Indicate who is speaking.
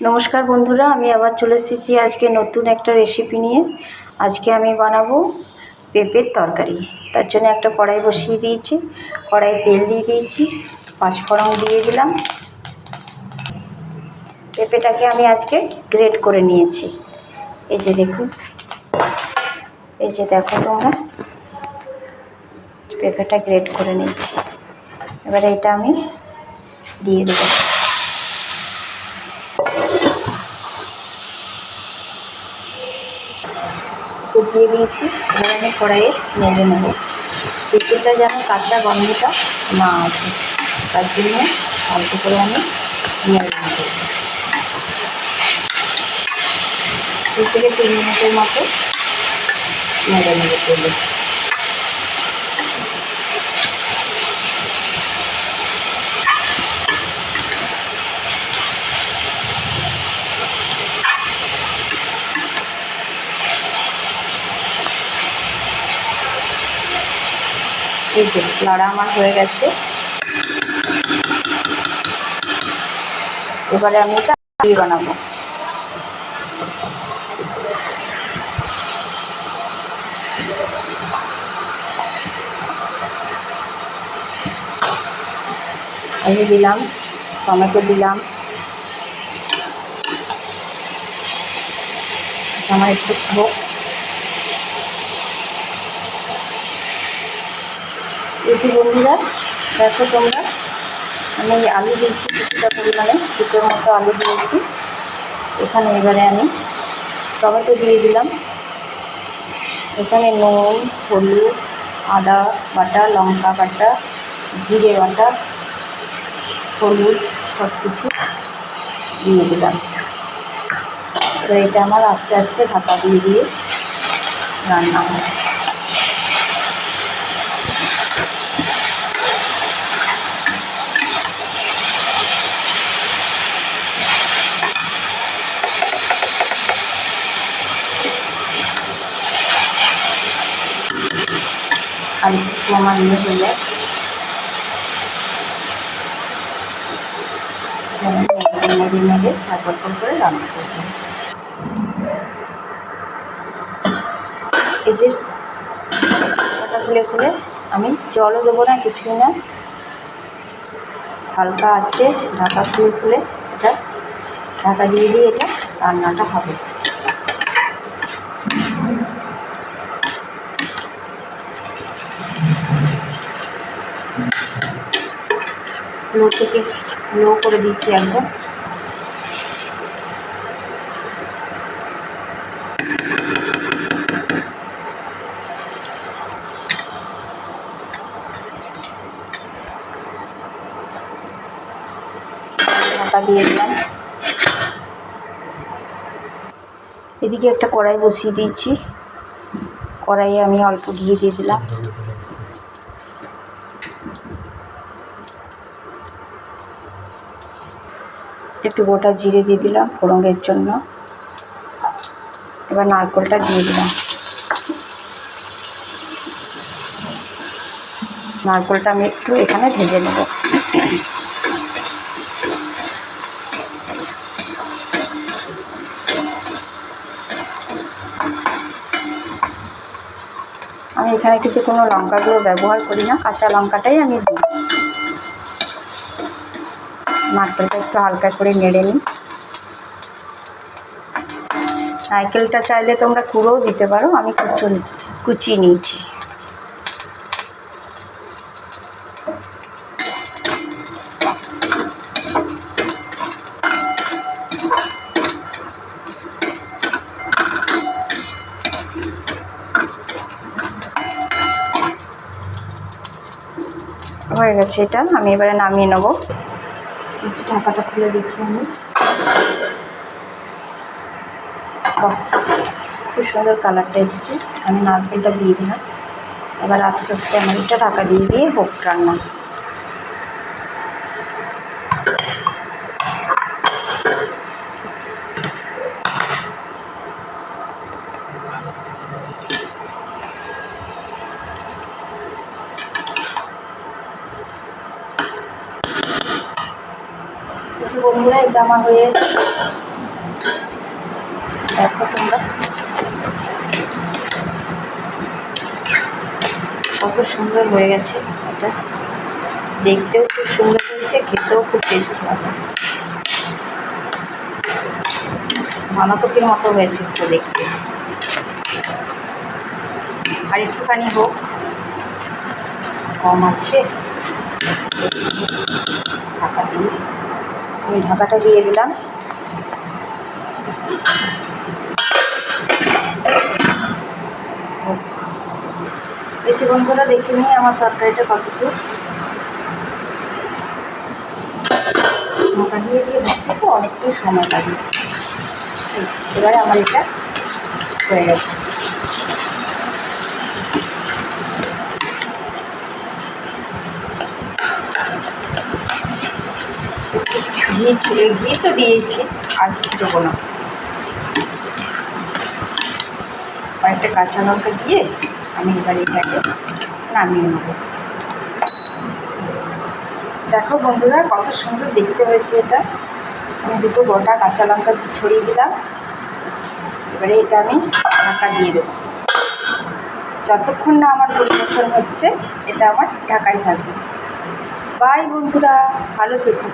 Speaker 1: নমস্কার বন্ধুরা, আমি আবার চলে এসেছি আজকে নতুন একটা রেসিপি নিয়ে। আজকে আমি বানাবো পেঁপের তরকারি। তার জন্য একটা কড়াই বসিয়ে দিয়েছি, কড়াইয়ে তেল দিয়ে দিয়েছি, পাঁচফোড়ন দিয়ে দিলাম। পেঁপেটাকে আমি আজকে গ্রেট করে নিয়েছি। এই যে দেখুন, এই যে দেখো তোমরা, পেঁপেটা গ্রেট করে নিয়েছি। এবারে এটা আমি দিয়ে দেবো। দিয়ে দিয়েছি। এবার আমি কড়াইয়ে নেড়ে নেব। পেঁপেটা যেন কাঁচা গন্ধটা না আসে, তার জন্য অল্প করে আমি নেড়ে নেব। 2 থেকে 3 মিনিটের মতো নেড়ে নেব তেলে। এই যে লাড়া আমার হয়ে গেছে। এবারে আমি এটা বানাবো। আমি দিলাম টমেটো, দিলাম আমার একটু হোক। এই বন্ধুরা দেখো তোমরা, আমি আলু দিয়েছি কিছুটা পরিমাণে, 2টোর মতো আলু দিয়েছি এখানে। এবারে আমি টমেটো দিয়ে দিলাম। এখানে নুন, হলুদ, আদা বাটা, লঙ্কা বাটা, জিরে বাটা, হলুদ সব কিছু দিয়ে দিলাম। তো এটা আমার আস্তে আস্তে ঢাকা দিয়ে দিয়ে রান্না হয়। আর একটু আমার হয়ে যায়, নেড়ে নেড়ে তারপর করে রান্না করতে হবে। এই যে ঢাকা খুলে খুলে, আমি জলও দেবো না, কিছুই না, হালকা আছে ঢাকা খুলে খুলে এটা ঢাকা দিয়ে দিয়ে এটা রান্নাটা হবে। লো থেকে লো করে দিচ্ছি একদম। ঢাকা দিয়ে দিলাম। এদিকে একটা কড়াই বসিয়ে দিয়েছি, কড়াইয়ে আমি অল্প ঘি দিয়ে দিলাম। একটু গোটা জিরে দিয়ে দিলাম ফোড়নের জন্য। এবার নারকেলটা দিয়ে দিলাম। নারকেলটা আমি একটু এখানে ভেজে নেব। আমি এখানে কিন্তু কোনো লঙ্কাগুলো ব্যবহার করি না, কাঁচা লঙ্কাটাই আমি দিই। নারকেলটা একটু হালকা করে নেড়ে নিই। নারকেলটা চাইলে তোমরা কুড়োও দিতে পারো, আমি কুচিয়ে নিয়েছি। হয়ে গেছে এটা, আমি এবারে নামিয়ে নেব। ঢাকাটা খুলে দিচ্ছি আমি। খুব সুন্দর কালারটা এসেছে। আমি নারকেলটা দিয়ে দিলাম। এবার আস্তে আস্তে আমার এটা ঢাকা দিয়ে দিয়ে হোক রান্না। বন্ধুরা, এটা আমার হয়ে দেখো তোমরা কত সুন্দর হয়ে গেছে। এটা দেখতেও খুব সুন্দর হয়েছে, খেতেও খুব টেস্টি হবে। বাঁধাকপির মতো হয়েছে তো দেখতে। আর একটুখানি হোক, কম আছে। ঢাকা দিয়ে আমি ঢাকাটা দিয়ে দিলাম। বেশি বন্ধুরা দেখে নিই আমার তরকারিটা কতদূর। ঢাকা দিয়ে দিয়ে হচ্ছে তো অনেকটাই সময় লাগে। এবারে আমার এটা হয়ে গেছে। ঘি তো দিয়েছি, আর কিছু দেবো না। কয়েকটা কাঁচা লঙ্কা দিয়ে আমি এবার এটাকে নামিয়ে নেব। দেখো বন্ধুরা কত সুন্দর দেখতে হয়েছে এটা। আমি দুটো গোটা কাঁচা লঙ্কা ছড়িয়ে দিলাম। এবারে এটা আমি ঢাকা দিয়ে দেবো। যতক্ষণ না আমার পরিবেশন হচ্ছে এটা আমার ঢাকায় থাকবে। বাই বন্ধুরা, ভালো থেকো।